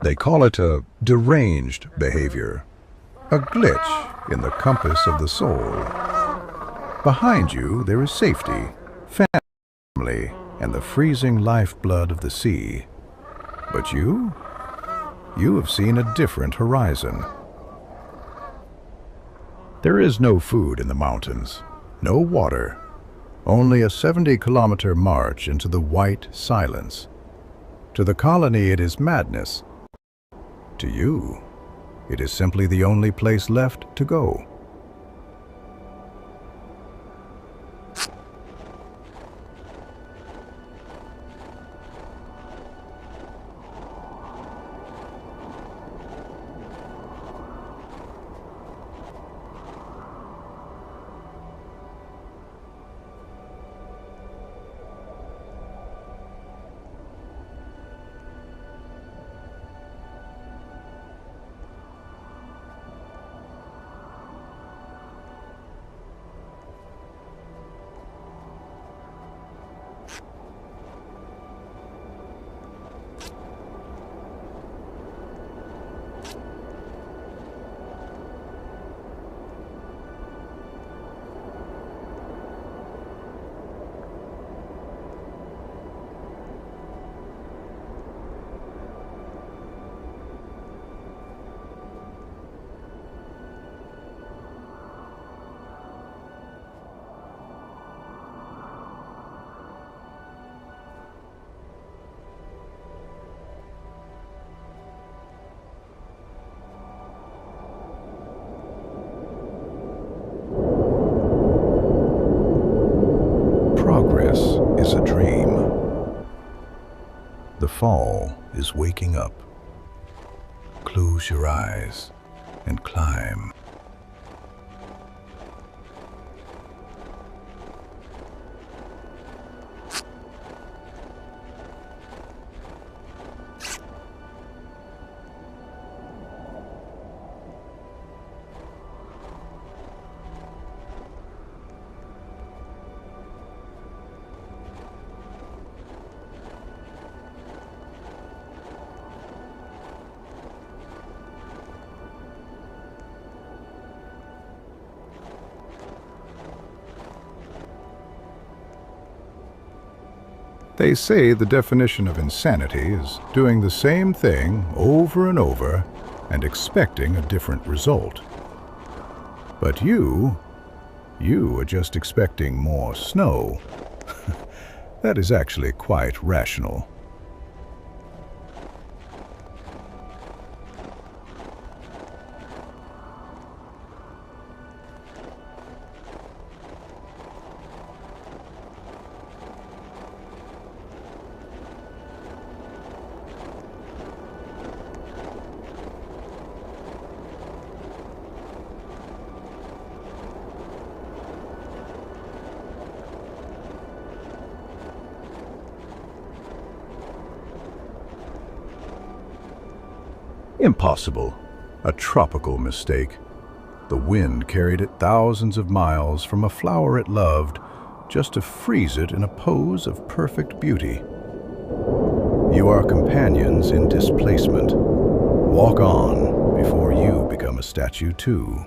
They call it a deranged behavior, a glitch in the compass of the soul. Behind you, there is safety, family, and the freezing lifeblood of the sea. But you have seen a different horizon. There is no food in the mountains, no water, only a 70-kilometer march into the white silence. To the colony, it is madness. To you, it is simply the only place left to go. Progress is a dream. The fall is waking up. Close your eyes and climb. They say the definition of insanity is doing the same thing over and over and expecting a different result. But you are just expecting more snow. That is actually quite rational. Impossible. A tropical mistake. The wind carried it thousands of miles from a flower it loved just to freeze it in a pose of perfect beauty. You are companions in displacement. Walk on before you become a statue too.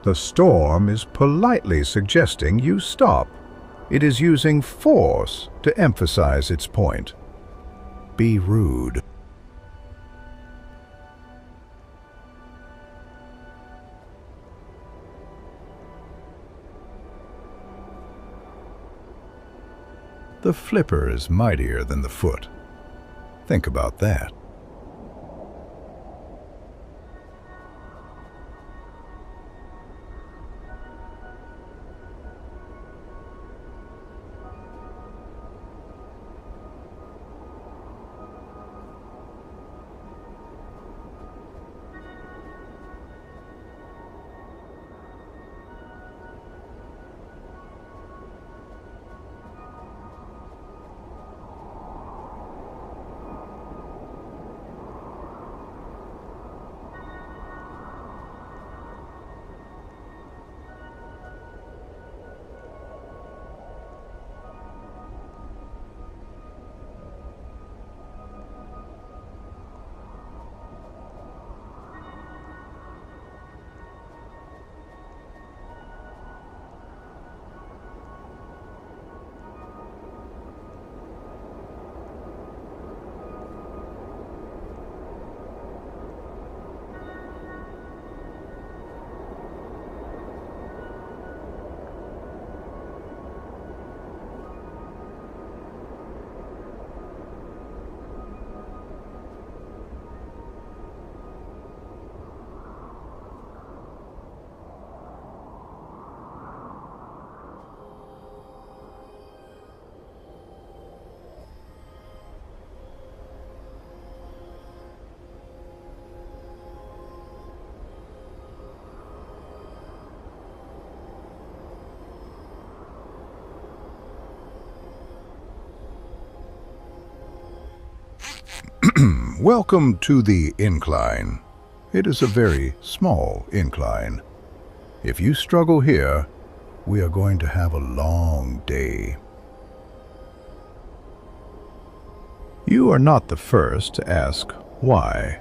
The storm is politely suggesting you stop. It is using force to emphasize its point. Be rude. The flipper is mightier than the foot. Think about that. Welcome to the incline. It is a very small incline. If you struggle here, we are going to have a long day. You are not the first to ask why.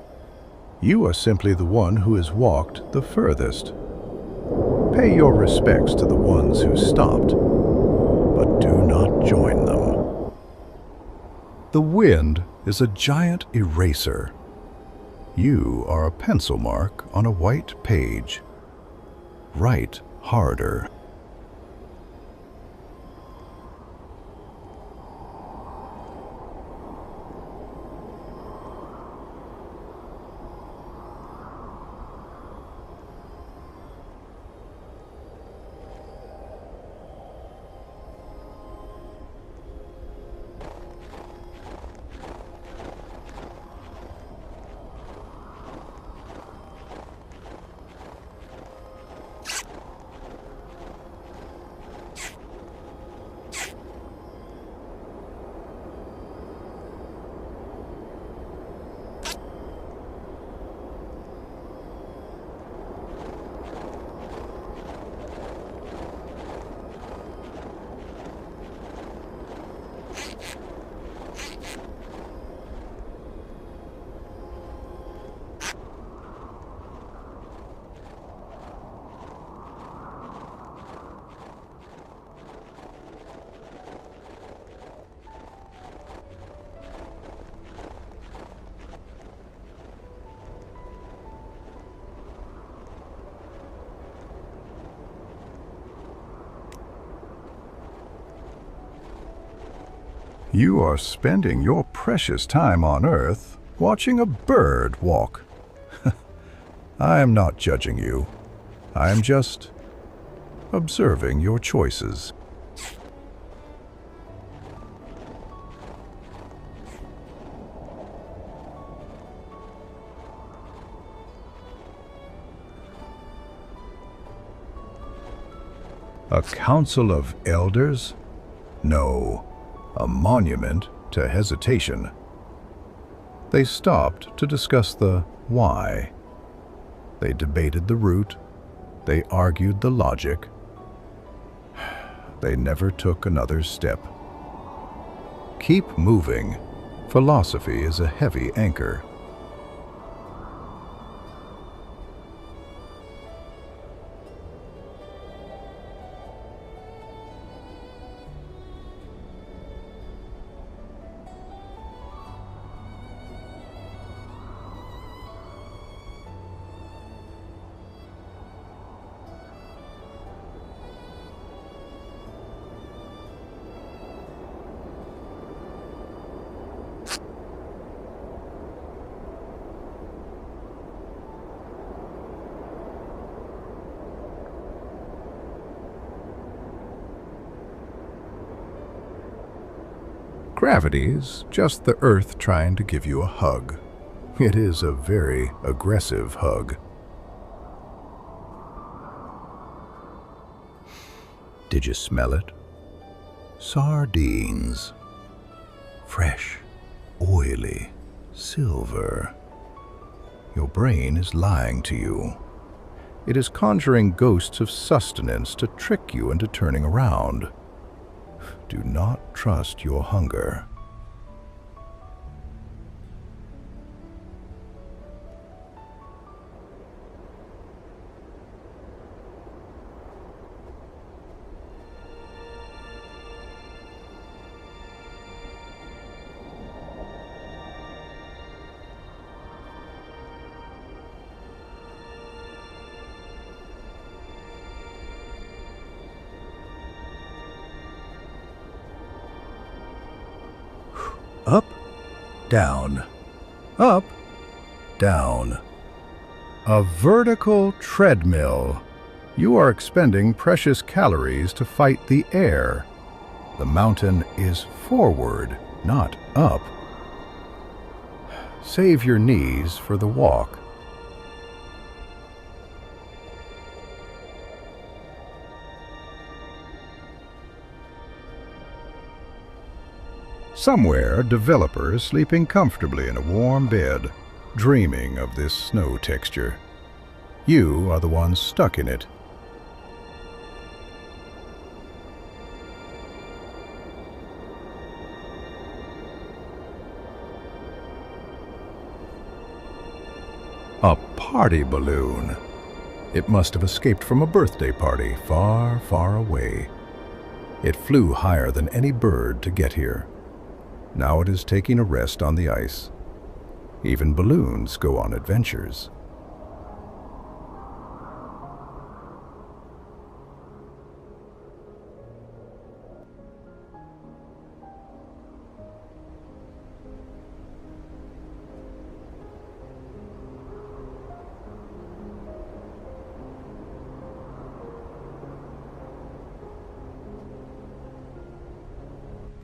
You are simply the one who has walked the furthest. Pay your respects to the ones who stopped, but do not join them. The wind is a giant eraser. You are a pencil mark on a white page. Write harder. You are spending your precious time on Earth watching a bird walk. I am not judging you. I am just observing your choices. A council of elders? No. A monument to hesitation. They stopped to discuss the why. They debated the route. They argued the logic. They never took another step. Keep moving. Philosophy is a heavy anchor. Gravity is just the Earth trying to give you a hug. It is a very aggressive hug. Did you smell it? Sardines. Fresh, oily, silver. Your brain is lying to you. It is conjuring ghosts of sustenance to trick you into turning around. Do not trust your hunger. Up, down, up, down. A vertical treadmill. You are expending precious calories to fight the air. The mountain is forward, not up. Save your knees for the walk. Somewhere, a developer is sleeping comfortably in a warm bed, dreaming of this snow texture. You are the one stuck in it. A party balloon. It must have escaped from a birthday party far, far away. It flew higher than any bird to get here. Now it is taking a rest on the ice. Even balloons go on adventures.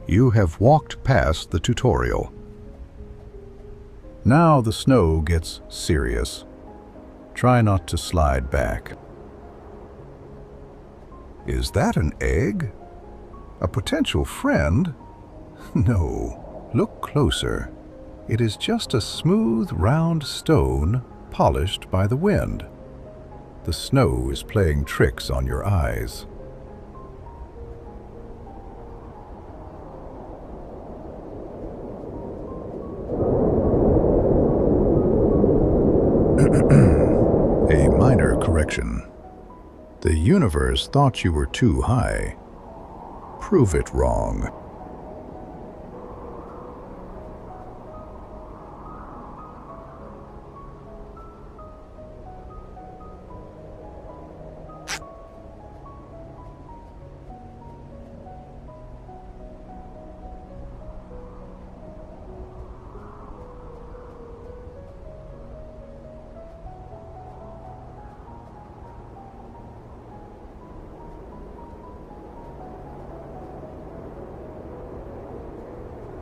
You have walked past the tutorial. Now the snow gets serious. Try not to slide back. Is that an egg? A potential friend? No. Look closer. It is just a smooth, round stone polished by the wind. The snow is playing tricks on your eyes. A minor correction. The universe thought you were too high. Prove it wrong.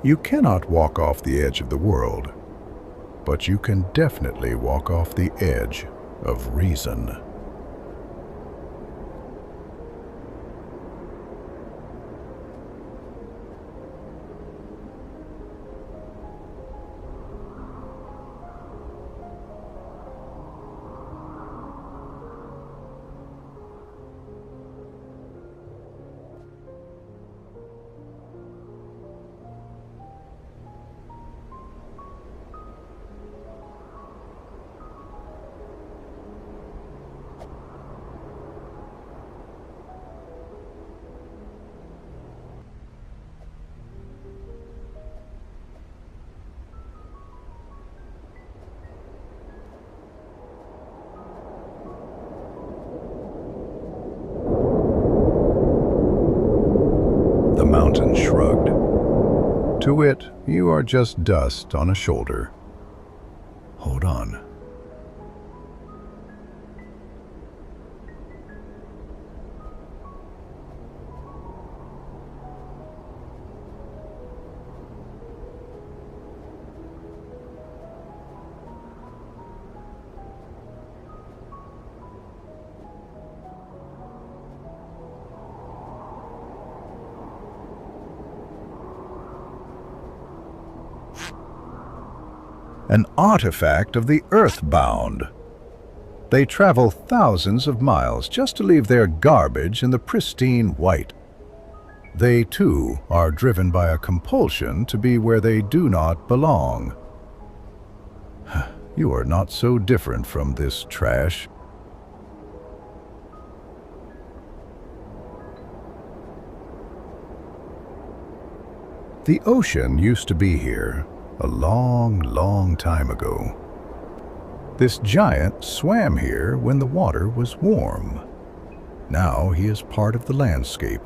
You cannot walk off the edge of the world, but you can definitely walk off the edge of reason. The mountain shrugged. To it, you are just dust on a shoulder. Hold on. An artifact of the earthbound. They travel thousands of miles just to leave their garbage in the pristine white. They, too, are driven by a compulsion to be where they do not belong. You are not so different from this trash. The ocean used to be here a long, long time ago. This giant swam here when the water was warm. Now he is part of the landscape,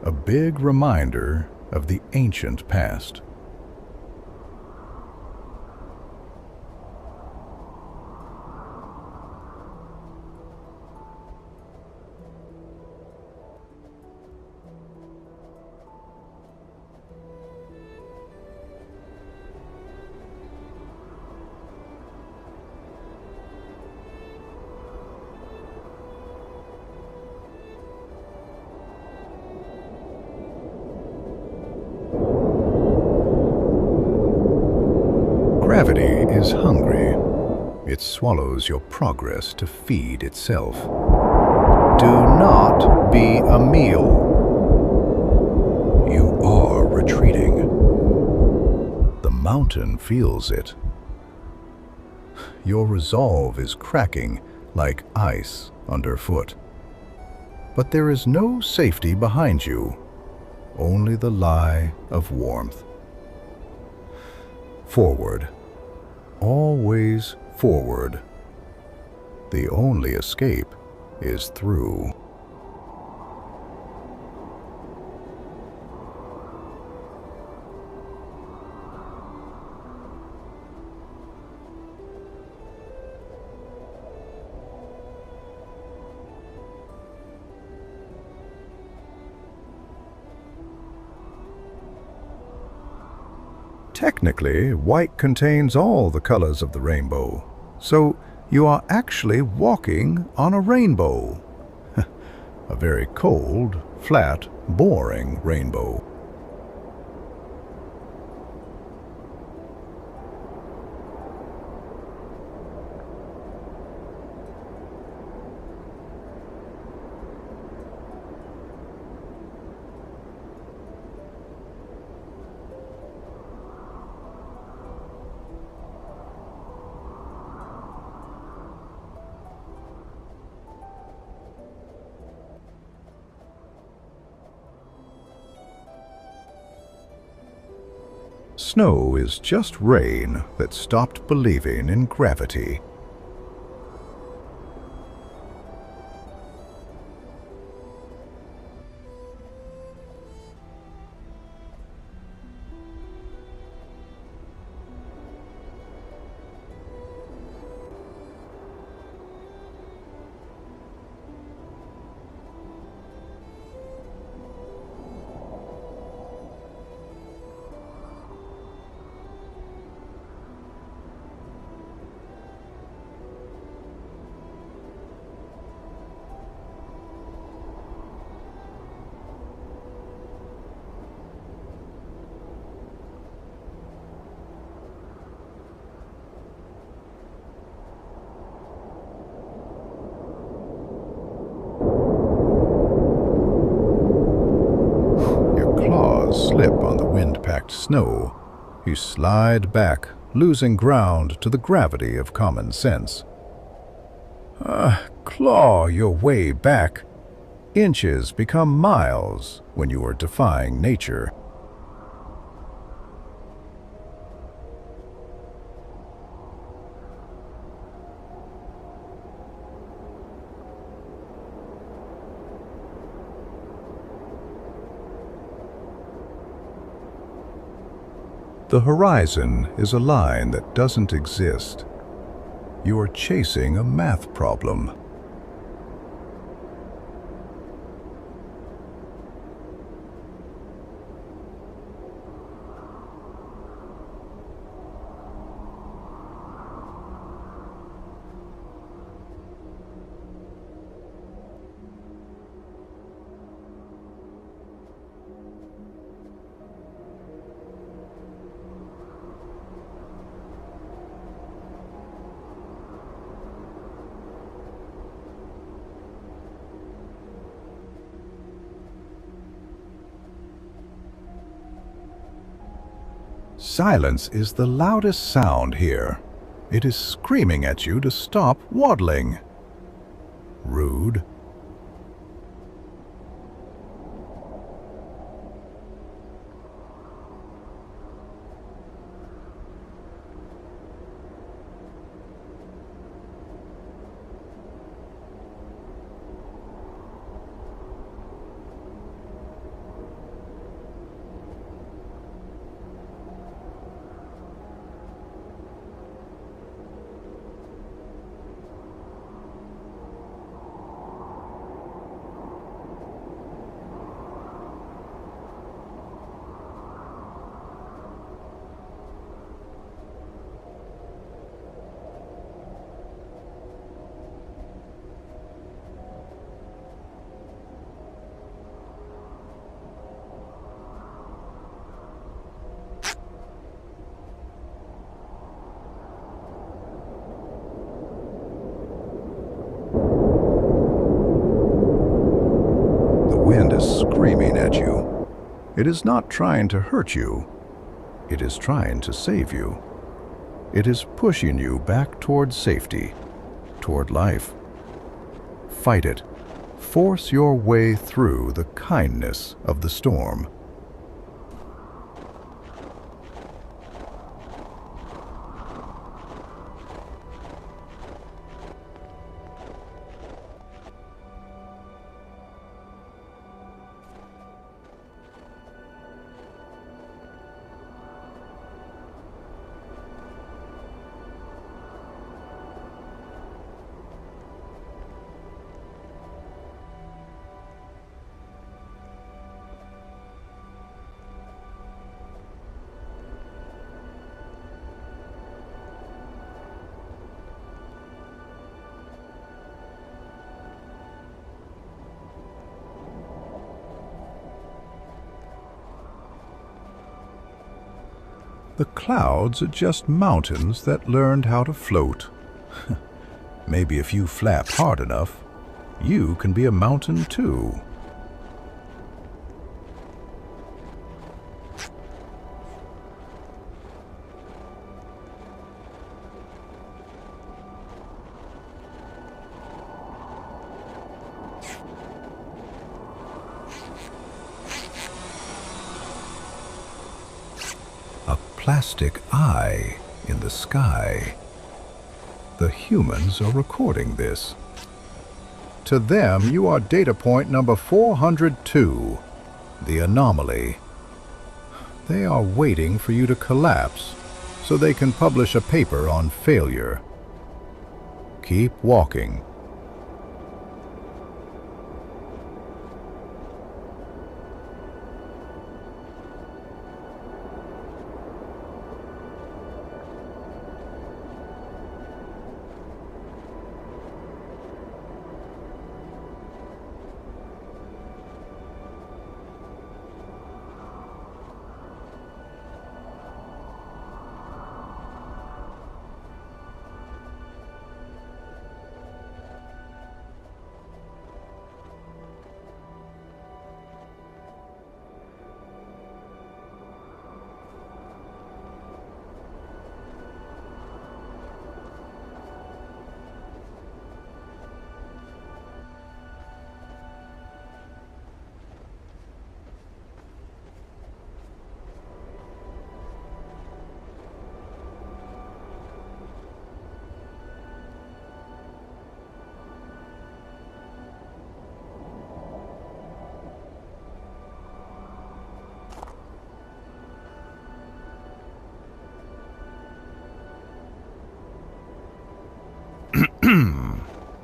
a big reminder of the ancient past. is hungry. It swallows your progress to feed itself. Do not be a meal. You are retreating. The mountain feels it. Your resolve is cracking like ice underfoot. But there is no safety behind you, only the lie of warmth. Forward, always forward. The only escape is through. Technically, white contains all the colors of the rainbow, so you are actually walking on a rainbow. A very cold, flat, boring rainbow. Snow is just rain that stopped believing in gravity. Slip on the wind-packed snow. You slide back, losing ground to the gravity of common sense. Claw your way back. Inches become miles when you are defying nature. The horizon is a line that doesn't exist. You are chasing a math problem. Silence is the loudest sound here. It is screaming at you to stop waddling. Rude. screaming at you. It is not trying to hurt you. It is trying to save you. It is pushing you back toward safety, toward life. Fight it. Force your way through the kindness of the storm. The clouds are just mountains that learned how to float. Maybe if you flap hard enough, you can be a mountain too. Plastic eye in the sky. The humans are recording this. To them, you are data point number 402, the anomaly. They are waiting for you to collapse so they can publish a paper on failure. Keep walking.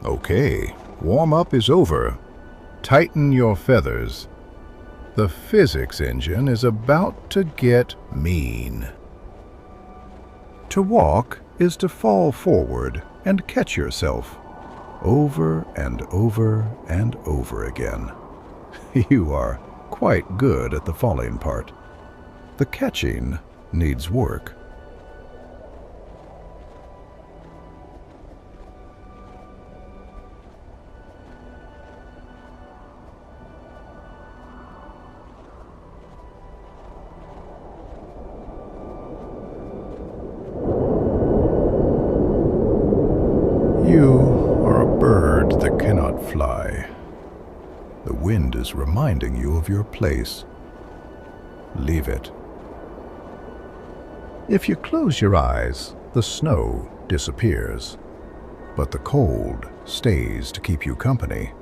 Okay, warm-up is over. Tighten your feathers. The physics engine is about to get mean. To walk is to fall forward and catch yourself, over and over and over again. You are quite good at the falling part. The catching needs work. You are a bird that cannot fly. The wind is reminding you of your place. Leave it. If you close your eyes, the snow disappears, but the cold stays to keep you company.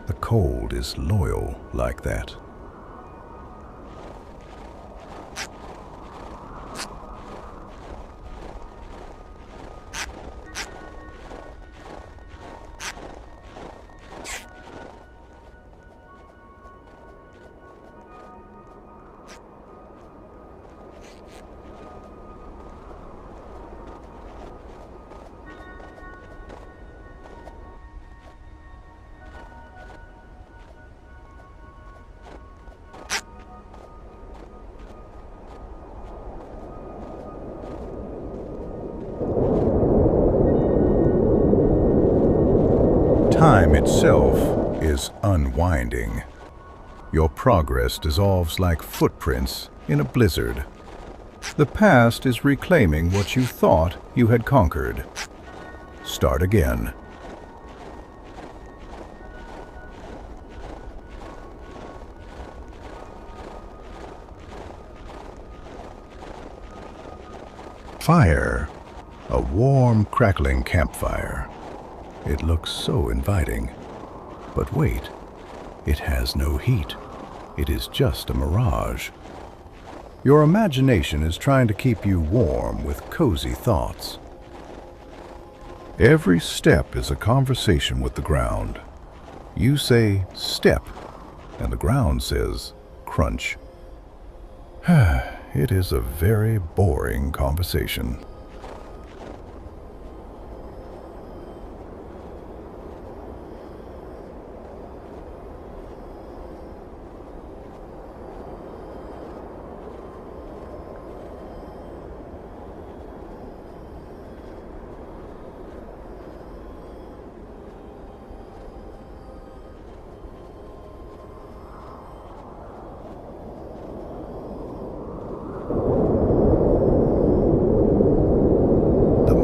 The cold is loyal like that. Time itself is unwinding. Your progress dissolves like footprints in a blizzard. The past is reclaiming what you thought you had conquered. Start again. Fire. A warm, crackling campfire. It looks so inviting. But wait, it has no heat. It is just a mirage. Your imagination is trying to keep you warm with cozy thoughts. Every step is a conversation with the ground. You say, step, and the ground says, crunch. It is a very boring conversation.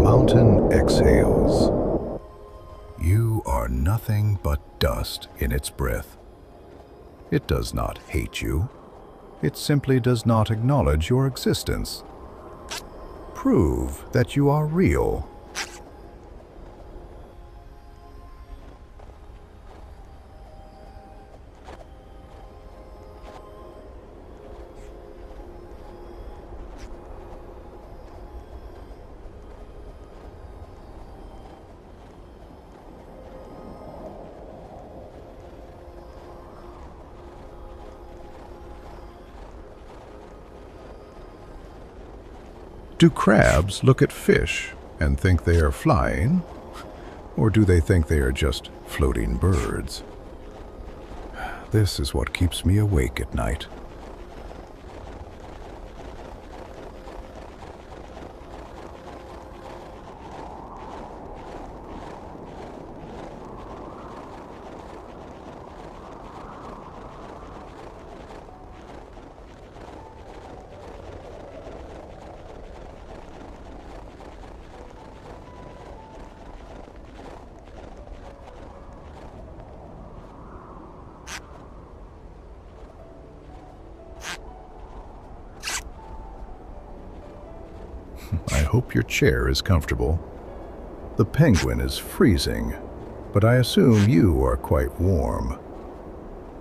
Mountain exhales. You are nothing but dust in its breath. It does not hate you. It simply does not acknowledge your existence. Prove that you are real. Do crabs look at fish and think they are flying? Or do they think they are just floating birds? This is what keeps me awake at night. I hope your chair is comfortable. The penguin is freezing, but I assume you are quite warm.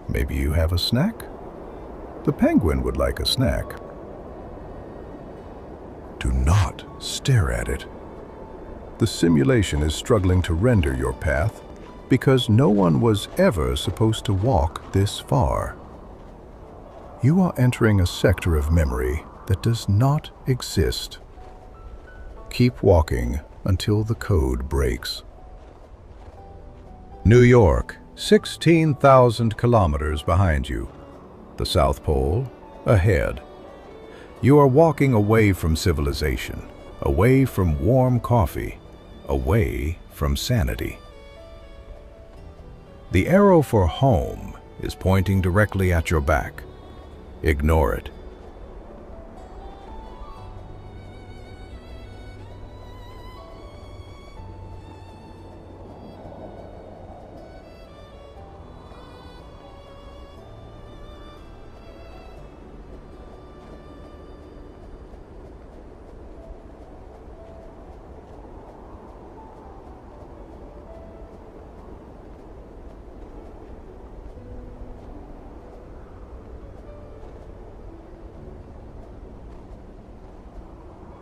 Maybe you have a snack? The penguin would like a snack. Do not stare at it. The simulation is struggling to render your path because no one was ever supposed to walk this far. You are entering a sector of memory that does not exist. Keep walking until the code breaks. New York, 16,000 kilometers behind you. The South Pole, ahead. You are walking away from civilization, away from warm coffee, away from sanity. The arrow for home is pointing directly at your back. Ignore it.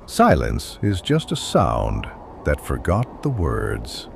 Silence is just a sound that forgot the words.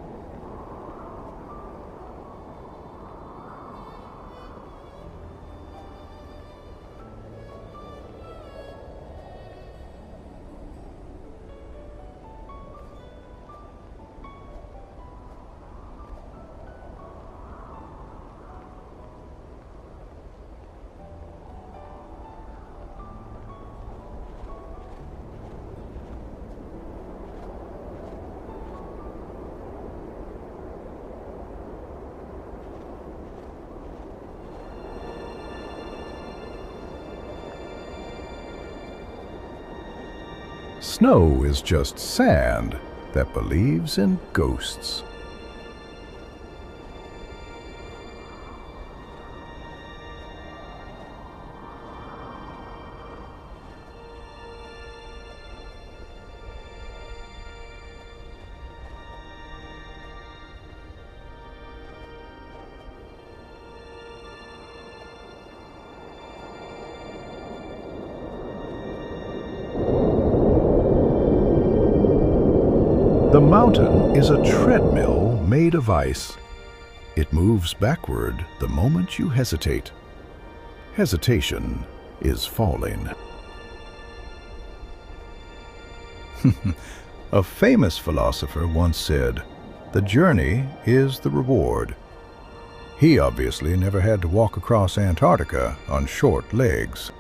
Snow is just sand that believes in ghosts. The mountain is a treadmill made of ice. It moves backward the moment you hesitate. Hesitation is falling. A famous philosopher once said, "The journey is the reward." He obviously never had to walk across Antarctica on short legs.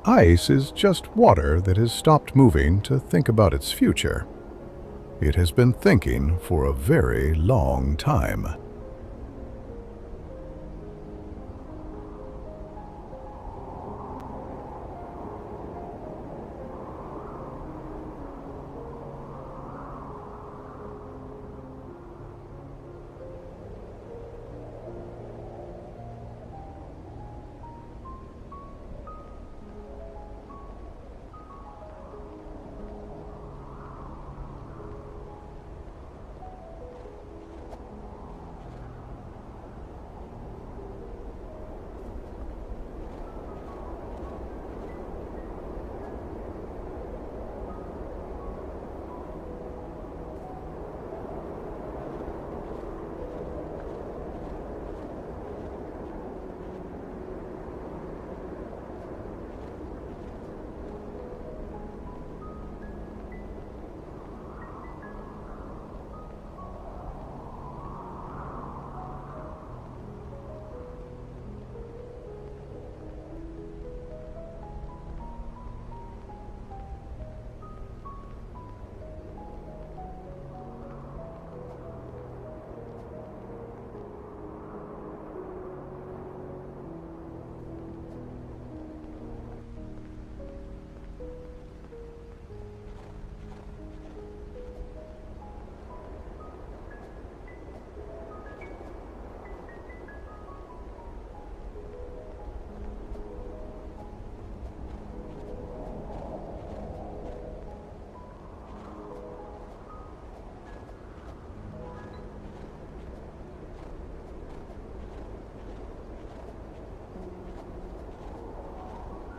Ice is just water that has stopped moving to think about its future. It has been thinking for a very long time.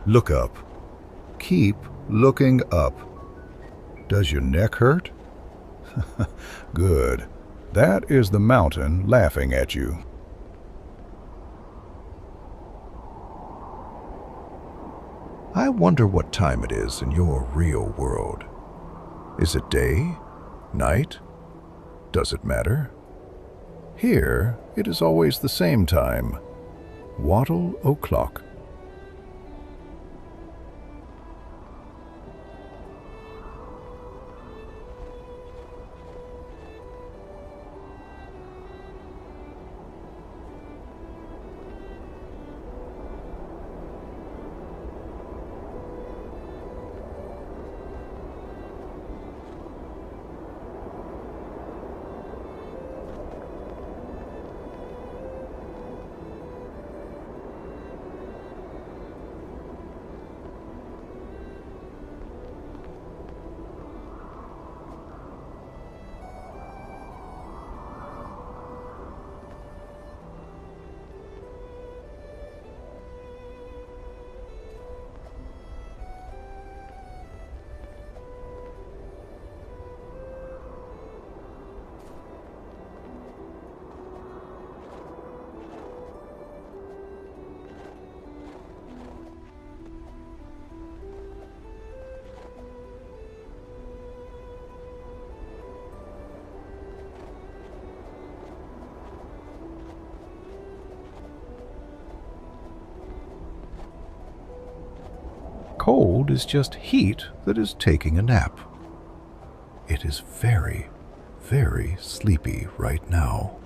Look up. Keep looking up. Does your neck hurt? Good. That is the mountain laughing at you. I wonder what time it is in your real world. Is it day? Night? Does it matter? Here, it is always the same time. Wattle o'clock. Cold is just heat that is taking a nap. It is very, very sleepy right now.